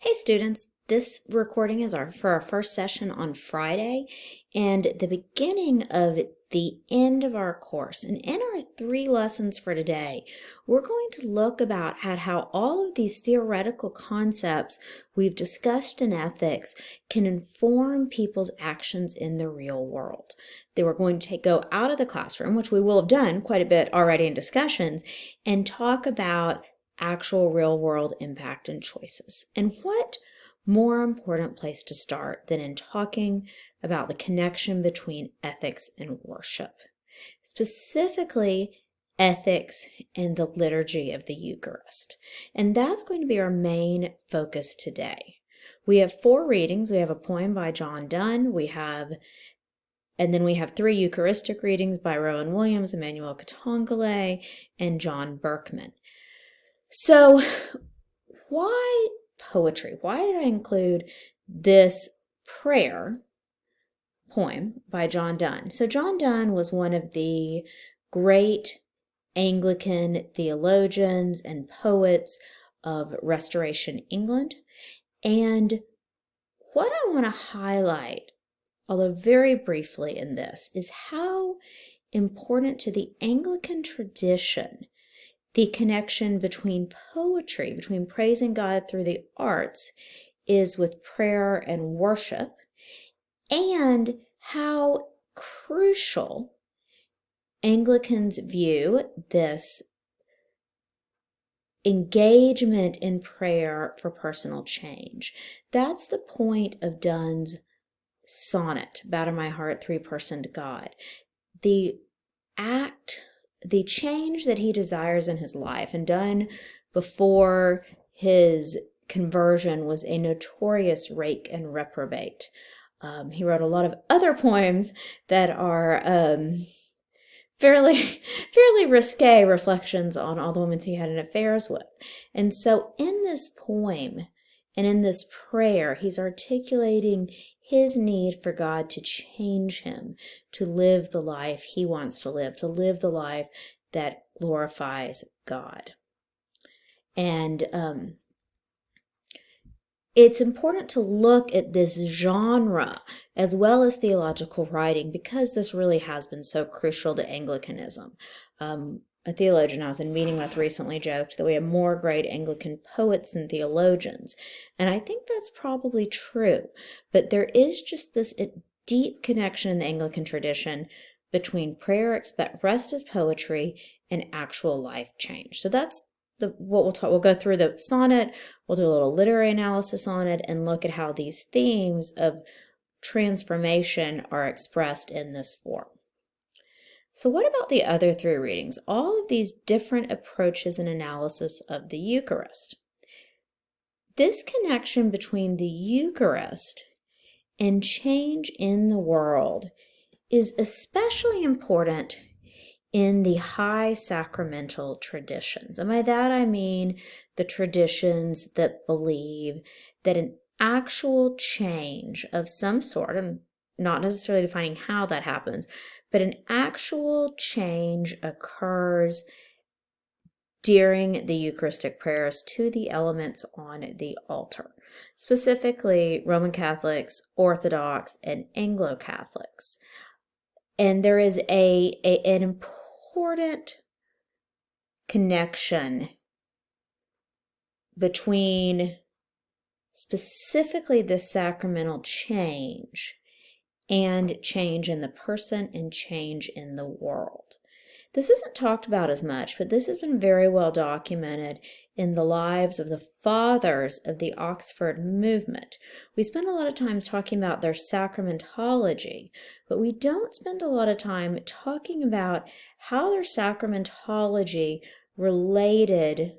Hey students, this recording is for our first session on Friday and the beginning of the end of our course. And in our 3 lessons for today, we're going to look at how all of these theoretical concepts we've discussed in ethics can inform people's actions in the real world. They were going to go out of the classroom, which we will have done quite a bit already in discussions, and talk about actual real world impact and choices. And what more important place to start than in talking about the connection between ethics and worship, specifically ethics and the liturgy of the Eucharist. And that's going to be our main focus today. We have 4 readings. We have a poem by John Donne. And then we have 3 Eucharistic readings by Rowan Williams, Emmanuel Katongole, and John Berkman. So why poetry? Why did I include this prayer poem by John Donne? So John Donne was one of the great Anglican theologians and poets of Restoration England. And what I want to highlight, although very briefly in this, is how important to the Anglican tradition the connection between poetry, between praising God through the arts, is with prayer and worship, and how crucial Anglicans view this engagement in prayer for personal change. That's the point of Donne's sonnet, Batter My Heart, Three-Personed God. The change that he desires in his life, and Donne, before his conversion, was a notorious rake and reprobate. He wrote a lot of other poems that are fairly risque reflections on all the women he had affairs with. And so in this poem and in this prayer, he's articulating his need for God to change him, to live the life he wants to live the life that glorifies God. And it's important to look at this genre as well as theological writing, because this really has been so crucial to Anglicanism. A theologian I was in a meeting with recently joked that we have more great Anglican poets than theologians. And I think that's probably true. But there is just this deep connection in the Anglican tradition between prayer expressed as poetry and actual life change. So that's what we'll talk. We'll go through the sonnet, we'll do a little literary analysis on it, and look at how these themes of transformation are expressed in this form. So what about the other 3 readings? All of these different approaches and analysis of the Eucharist. This connection between the Eucharist and change in the world is especially important in the high sacramental traditions. And by that I mean the traditions that believe that an actual change of some sort, and not necessarily defining how that happens, but an actual change occurs during the Eucharistic prayers to the elements on the altar, specifically Roman Catholics, Orthodox, and Anglo-Catholics. And there is an important connection between specifically this sacramental change and change in the person and change in the world. This isn't talked about as much, but this has been very well documented in the lives of the fathers of the Oxford movement. We spend a lot of time talking about their sacramentology, but we don't spend a lot of time talking about how their sacramentology related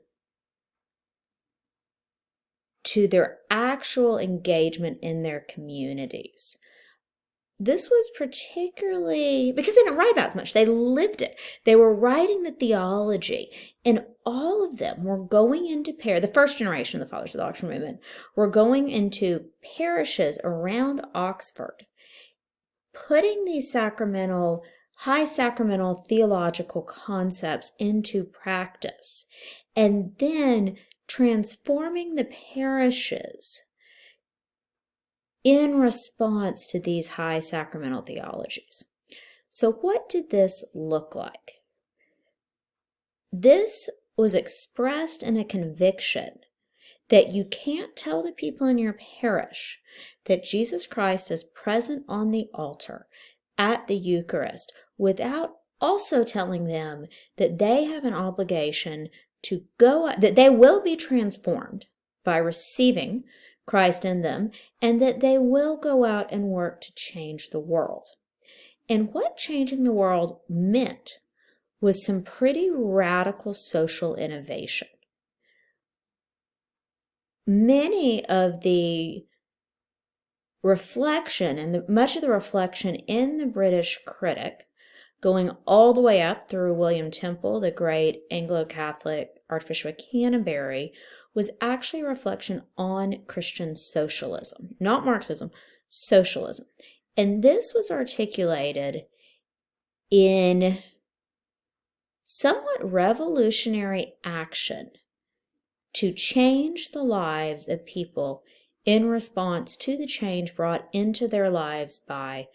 to their actual engagement in their communities. This was particularly because they didn't write about as much. They lived it. They were writing the theology, and all of them were going into the first generation of the fathers of the Oxford movement were going into parishes around Oxford, putting these high sacramental theological concepts into practice, and then transforming the parishes in response to these high sacramental theologies. So what did this look like? This was expressed in a conviction that you can't tell the people in your parish that Jesus Christ is present on the altar at the Eucharist without also telling them that they have an obligation to that they will be transformed by receiving Christ in them, and that they will go out and work to change the world. And what changing the world meant was some pretty radical social innovation. Many of the reflection and much of the reflection in the British Critic, going all the way up through William Temple, the great Anglo-Catholic Archbishop of Canterbury, was actually a reflection on Christian socialism, not Marxism, socialism. And this was articulated in somewhat revolutionary action to change the lives of people in response to the change brought into their lives by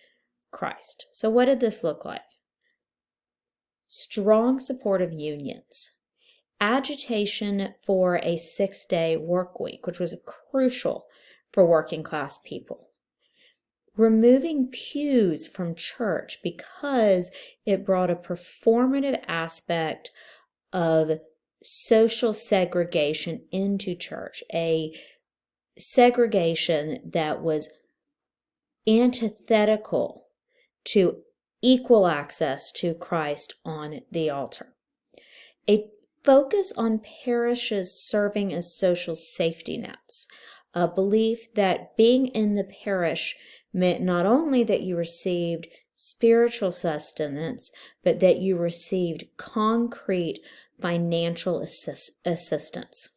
Christ. So what did this look like? Strong support of unions, agitation for a 6-day work week, which was crucial for working class people, removing pews from church because it brought a performative aspect of social segregation into church, a segregation that was antithetical to equal access to Christ on the altar. A focus on parishes serving as social safety nets, a belief that being in the parish meant not only that you received spiritual sustenance, but that you received concrete financial assistance.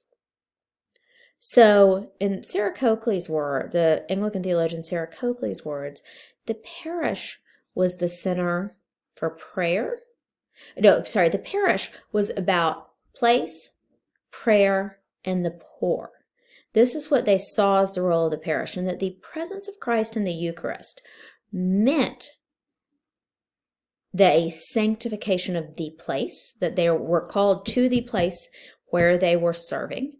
So, in Sarah Coakley's word, the Anglican theologian Sarah Coakley's words, the parish was the center for prayer. The parish was about place, prayer, and the poor. This is what they saw as the role of the parish, and that the presence of Christ in the Eucharist meant the sanctification of the place, that they were called to the place where they were serving,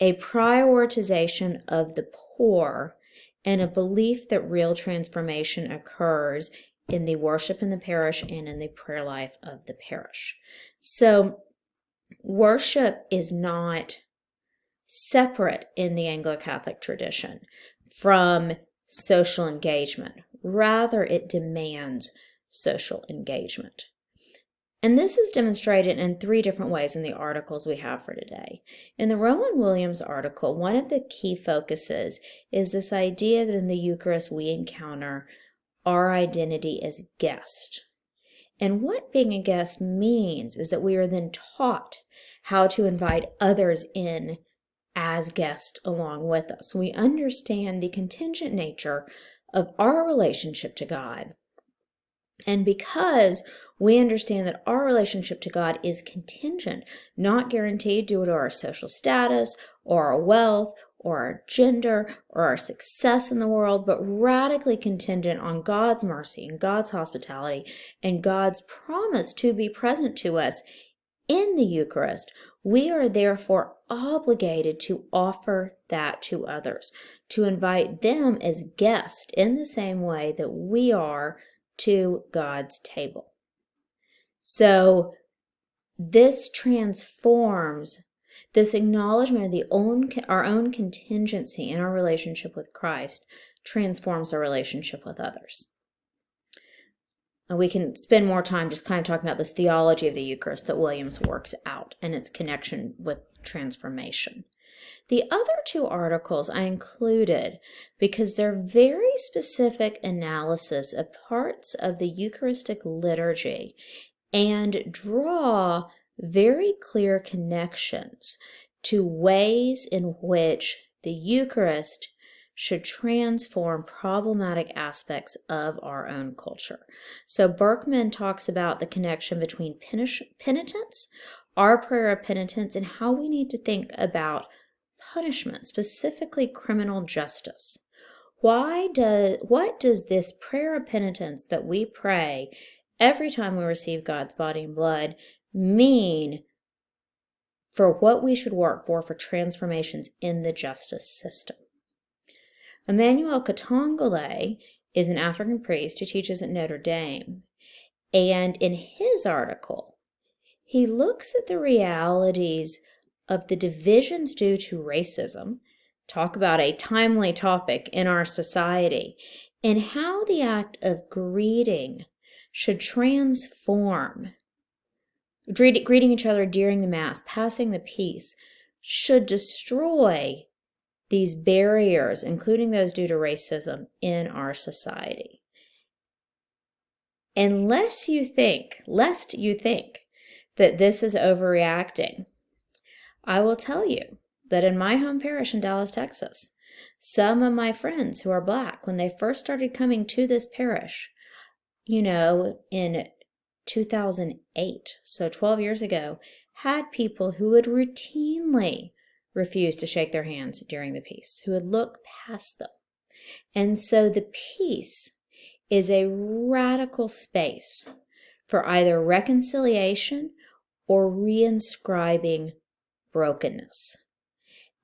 a prioritization of the poor, and a belief that real transformation occurs in the worship in the parish and in the prayer life of the parish. So worship is not separate in the Anglo-Catholic tradition from social engagement. Rather, it demands social engagement. And this is demonstrated in 3 different ways in the articles we have for today. In the Rowan Williams article, one of the key focuses is this idea that in the Eucharist we encounter our identity as guest. And what being a guest means is that we are then taught how to invite others in as guests along with us. We understand the contingent nature of our relationship to God. And because we understand that our relationship to God is contingent, not guaranteed due to our social status or our wealth or our gender or our success in the world, but radically contingent on God's mercy and God's hospitality and God's promise to be present to us in the Eucharist, we are therefore obligated to offer that to others, to invite them as guests in the same way that we are to God's table. So this transforms, this acknowledgement of our own contingency in our relationship with Christ transforms our relationship with others. And we can spend more time just kind of talking about this theology of the Eucharist that Williams works out and its connection with transformation. The other 2 articles I included because they're very specific analysis of parts of the Eucharistic liturgy and draw very clear connections to ways in which the Eucharist should transform problematic aspects of our own culture. So Berkman talks about the connection between penitence, our prayer of penitence, and how we need to think about punishment, specifically criminal justice. What does this prayer of penitence that we pray every time we receive God's body and blood mean for what we should work for transformations in the justice system? Emmanuel Katongole is an African priest who teaches at Notre Dame. And in his article, he looks at the realities of the divisions due to racism, talk about a timely topic in our society, and how the act of greeting should transform. Greeting each other during the Mass, passing the peace, should destroy these barriers, including those due to racism, in our society. Lest you think that this is overreacting, I will tell you that in my home parish in Dallas, Texas, some of my friends who are Black, when they first started coming to this parish, in 2008, so 12 years ago, had people who would routinely refuse to shake their hands during the peace, who would look past them. And so the peace is a radical space for either reconciliation or reinscribing brokenness.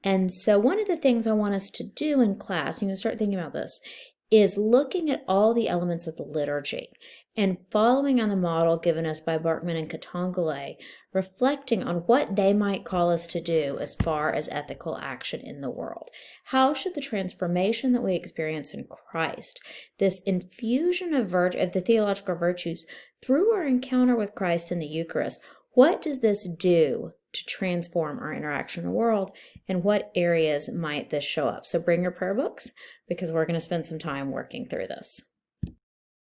And so one of the things I want us to do in class, you can start thinking about this, is looking at all the elements of the liturgy and following on the model given us by Berkman and Katongole, reflecting on what they might call us to do as far as ethical action in the world. How should the transformation that we experience in Christ, this infusion of the theological virtues through our encounter with Christ in the Eucharist, what does this do to transform our interaction in the world, and what areas might this show up? So bring your prayer books, because we're going to spend some time working through this.